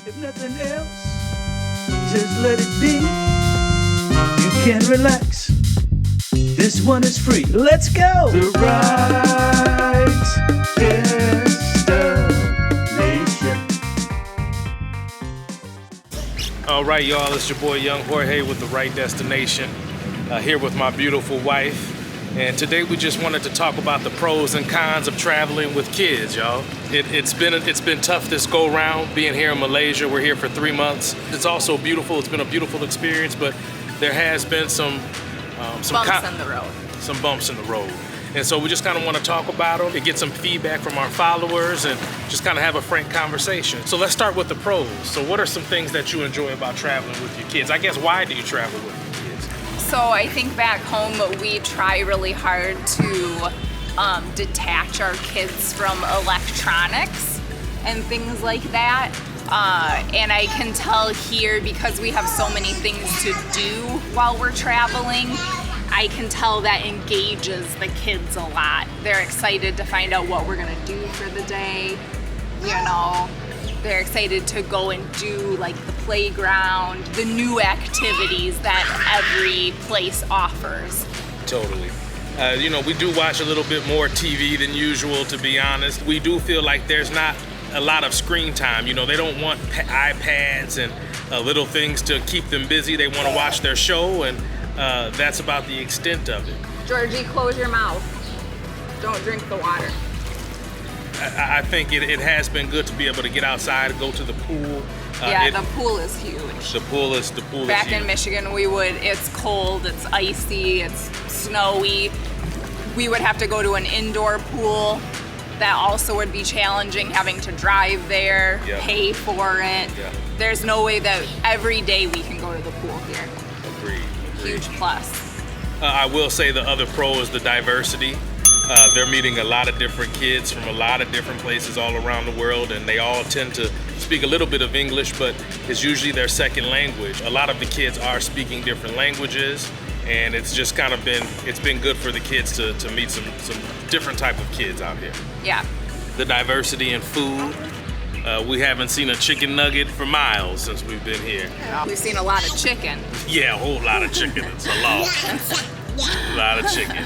If nothing else, just let it be. You can relax. This one is free. Let's go! The Wright Destination. All right, y'all, it's your boy Young Jorge with the Right Destination, here with my beautiful wife. And today we just wanted to talk about the pros and cons of traveling with kids, y'all. It's been tough this go round being here in Malaysia. We're here for 3 months. It's also beautiful. It's been a beautiful experience, but there has been some bumps in the road. Some bumps in the road. And so we just kind of want to talk about them and get some feedback from our followers and just kind of have a frank conversation. So let's start with the pros. So what are some things that you enjoy about traveling with your kids? I guess, why do you travel with your kids? So I think back home we try really hard to detach our kids from electronics and things like that. And I can tell here, because we have so many things to do while we're traveling, I can tell that engages the kids a lot. They're excited to find out what we're gonna do for the day, you know. They're excited to go and do like the playground, the new activities that every place offers. Totally. We do watch a little bit more TV than usual, to be honest. We do feel like there's not a lot of screen time. You know, they don't want iPads and little things to keep them busy. They want to watch their show, and that's about the extent of it. Georgie, close your mouth. Don't drink the water. I think it has been good to be able to get outside and go to the pool. The pool is huge. The pool is Back huge. in Michigan, it's cold, it's icy, it's snowy. We would have to go to an indoor pool. That also would be challenging, having to drive there, pay for it. Yeah. There's no way that every day we can go to the pool here. Agreed. Huge plus. I will say the other pro is the diversity. They're meeting a lot of different kids from a lot of different places all around the world, and they all tend to speak a little bit of English, but it's usually their second language. A lot of the kids are speaking different languages, and it's just kind of it's been good for the kids to meet some different type of kids out here. Yeah. The diversity in food. We haven't seen a chicken nugget for miles since we've been here. We've seen a lot of chicken. Yeah, a whole lot of chicken. It's a lot. A lot of chicken.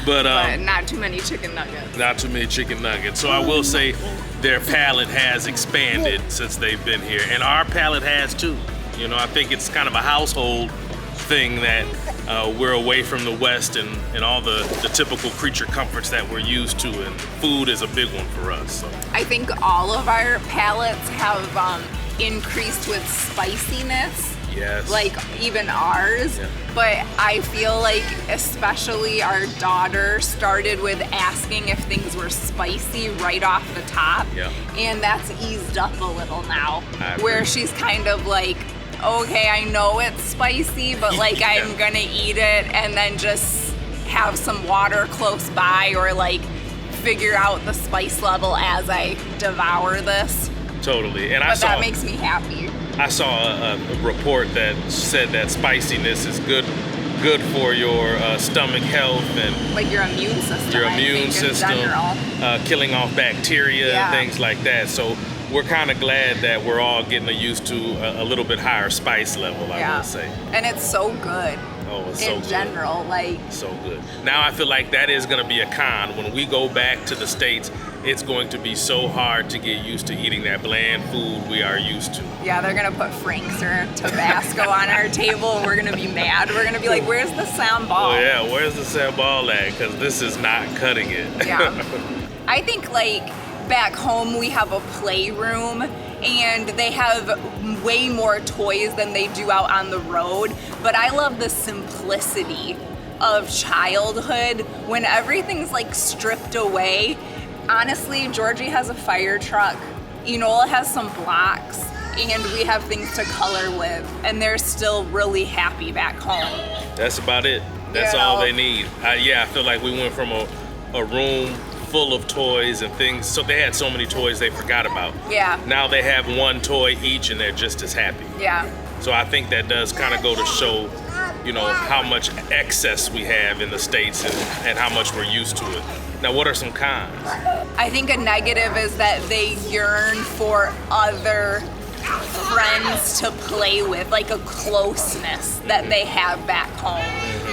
But not too many chicken nuggets. Not too many chicken nuggets. So I will say their palate has expanded since they've been here. And our palate has too. You know, I think it's kind of a household thing that we're away from the West and all the typical creature comforts that we're used to, and food is a big one for us. So. I think all of our palates have increased with spiciness. Yes. Like even ours. Yeah. But I feel like especially our daughter started with asking if things were spicy right off the top. Yeah. And that's eased up a little now. I where agree. she's kind of like, okay, I know it's spicy, but like I'm gonna eat it and then just have some water close by, or like figure out the spice level as I devour this. Totally. And that makes me happy. I saw a report that said that spiciness is good for your stomach health and like your immune system. In general. Killing off bacteria, things like that. So we're kind of glad that we're all getting used to a little bit higher spice level, I will say. And it's so good. Oh, it's so good. In general, like. So good. Now I feel like that is going to be a con. When we go back to the States, it's going to be so hard to get used to eating that bland food we are used to. Yeah, they're gonna put Frank's or Tabasco on our table, and we're gonna be mad. We're gonna be like, where's the sambal? Oh, yeah, where's the sambal at? Because this is not cutting it. Yeah. I think like back home we have a playroom, and they have way more toys than they do out on the road. But I love the simplicity of childhood when everything's like stripped away. Honestly, Georgie has a fire truck, Enola has some blocks, and we have things to color with, and they're still really happy back home. That's about it. That's all they need. I feel like we went from a room full of toys and things, so they had so many toys they forgot about. Yeah. Now they have one toy each and they're just as happy. Yeah. So I think that does kind of go to show, how much excess we have in the States and how much we're used to it. Now, what are some cons? I think a negative is that they yearn for other friends to play with, like a closeness that they have back home,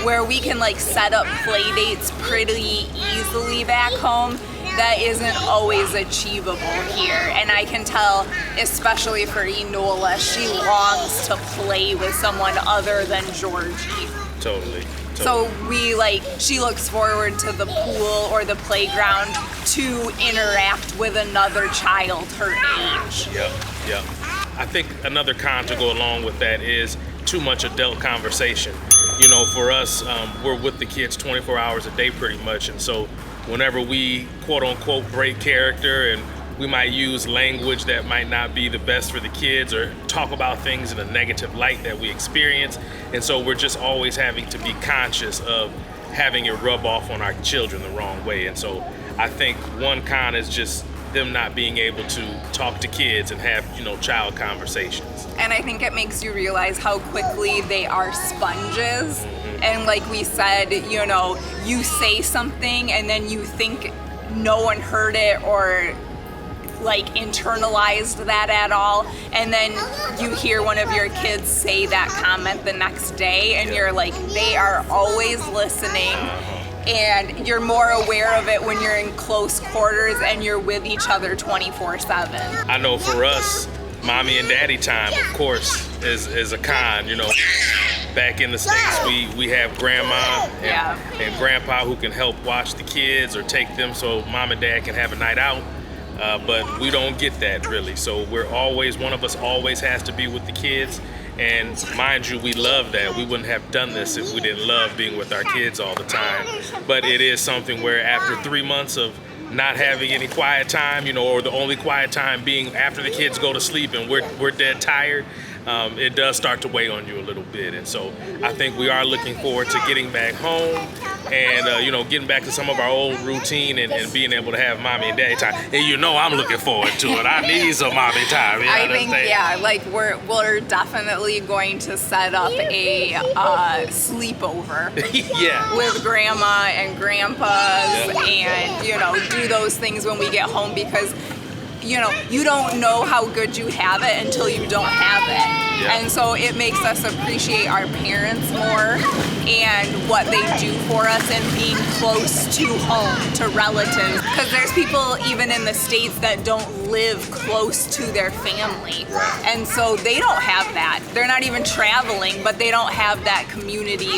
where we can like set up play dates pretty easily back home. That isn't always achievable here. And I can tell, especially for Enola, she longs to play with someone other than Georgie. Totally. So she looks forward to the pool or the playground to interact with another child her age. Yep. I think another con to go along with that is too much adult conversation. You know, for us, we're with the kids 24 hours a day pretty much, and so whenever we quote unquote break character and we might use language that might not be the best for the kids or talk about things in a negative light that we experience. And so we're just always having to be conscious of having it rub off on our children the wrong way. And so I think one con is just them not being able to talk to kids and have, child conversations. And I think it makes you realize how quickly they are sponges. And like we said, you say something and then you think no one heard it or like internalized that at all, and then you hear one of your kids say that comment the next day and you're like, they are always listening. And you're more aware of it when you're in close quarters and you're with each other 24/7. I know for us, mommy and daddy time, of course, is a con. Back in the States, we have grandma and grandpa who can help watch the kids or take them so mom and dad can have a night out. But we don't get that really. So one of us always has to be with the kids. And mind you, we love that. We wouldn't have done this if we didn't love being with our kids all the time. But it is something where after 3 months of not having any quiet time, or the only quiet time being after the kids go to sleep and we're dead tired, it does start to weigh on you a little bit. And so I think we are looking forward to getting back home and, getting back to some of our old routine and being able to have mommy and daddy time. And I'm looking forward to it. I need some mommy time. I think, we're definitely going to set up a sleepover with grandma and grandpas and, do those things when we get home because you don't know how good you have it until you don't have it. And so it makes us appreciate our parents more and what they do for us and being close to home, to relatives. Because there's people even in the States that don't live close to their family. And so they don't have that. They're not even traveling, but they don't have that community,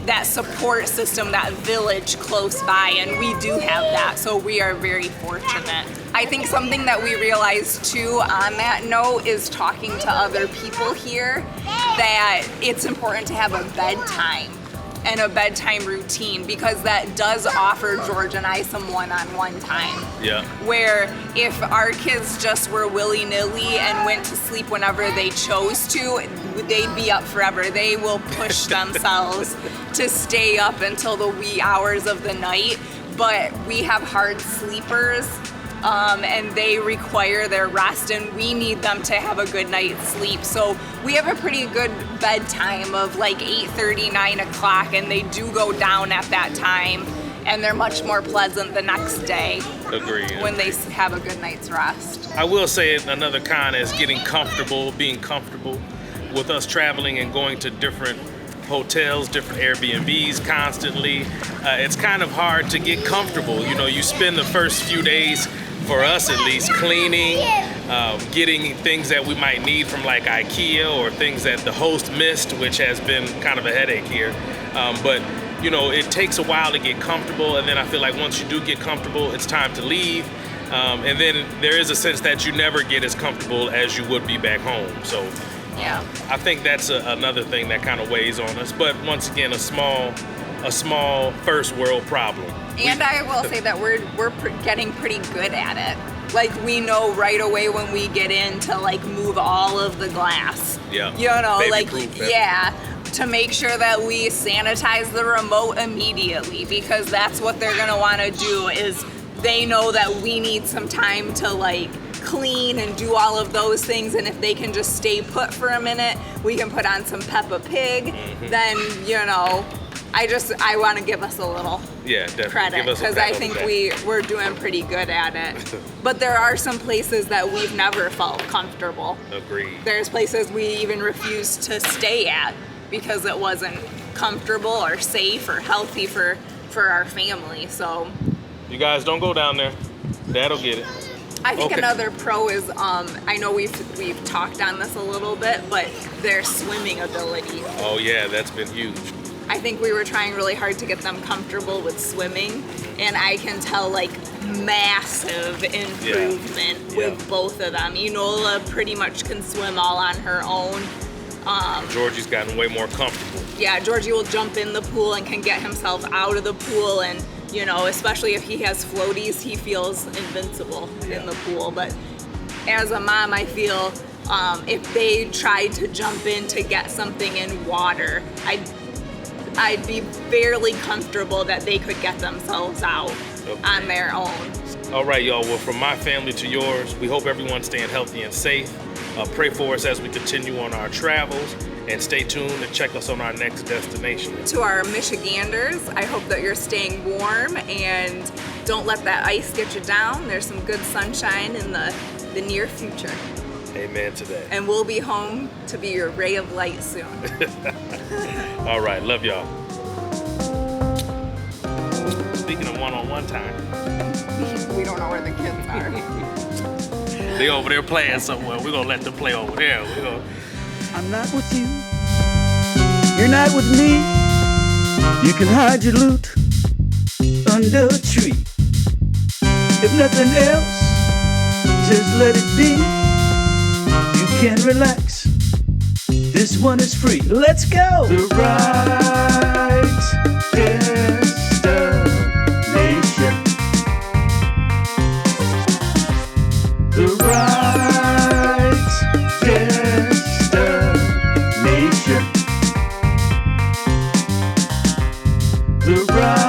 that support system, that village close by, and we do have that, so we are very fortunate. I think something that we realized too on that note is talking to other people here that it's important to have a bedtime and a bedtime routine because that does offer George and I some one-on-one time. Where if our kids just were willy-nilly and went to sleep whenever they chose to, they'd be up forever. They will push themselves to stay up until the wee hours of the night, but we have hard sleepers and they require their rest and we need them to have a good night's sleep. So we have a pretty good bedtime of like 8:30, 9 o'clock, and they do go down at that time and they're much more pleasant the next day. Agreed. When they have a good night's rest. I will say another con is being comfortable with us traveling and going to different hotels, different Airbnbs constantly. It's kind of hard to get comfortable. You spend the first few days, for us at least, cleaning, getting things that we might need from like IKEA or things that the host missed, which has been kind of a headache here. But it takes a while to get comfortable, and then I feel like once you do get comfortable, it's time to leave. And then there is a sense that you never get as comfortable as you would be back home. So I think that's another thing that kind of weighs on us. But once again, a small first world problem. And I will say that we're getting pretty good at it. Like we know right away when we get in to like move all of the glass. To make sure that we sanitize the remote immediately because that's what they're gonna want to do. Is they know that we need some time to like clean and do all of those things, and if they can just stay put for a minute, we can put on some Peppa Pig, then I want to give us a little Yeah, definitely. credit Give us a because pat I on the think back. we're doing pretty good at it. But there are some places that we've never felt comfortable. Agreed. There's places we even refused to stay at because it wasn't comfortable or safe or healthy for our family. So You guys don't go down there. Dad'll get it. I think Okay. another pro is I know we've talked on this a little bit, but their swimming ability. Oh yeah, that's been huge. I think we were trying really hard to get them comfortable with swimming, and I can tell like massive improvement Yeah. with both of them. Enola pretty much can swim all on her own. Georgie's gotten way more comfortable. Yeah, Georgie will jump in the pool and can get himself out of the pool, and you know, especially if he has floaties, he feels invincible in the pool. But as a mom, I feel if they tried to jump in to get something in water, I'd be fairly comfortable that they could get themselves out on their own. All right, y'all. Well, from my family to yours, we hope everyone's staying healthy and safe. Pray for us as we continue on our travels, and stay tuned and check us on our next destination. To our Michiganders, I hope that you're staying warm and don't let that ice get you down. There's some good sunshine in the near future. Amen to that. And we'll be home to be your ray of light soon. All right, love y'all. Speaking of one-on-one time, We don't know where the kids are. they over there playing somewhere. We're gonna let them play over there. I'm not with you. You're not with me. You can hide your loot under a tree. If nothing else, just let it be. You can relax. This one is free. Let's go. The right destination. The right destination. The right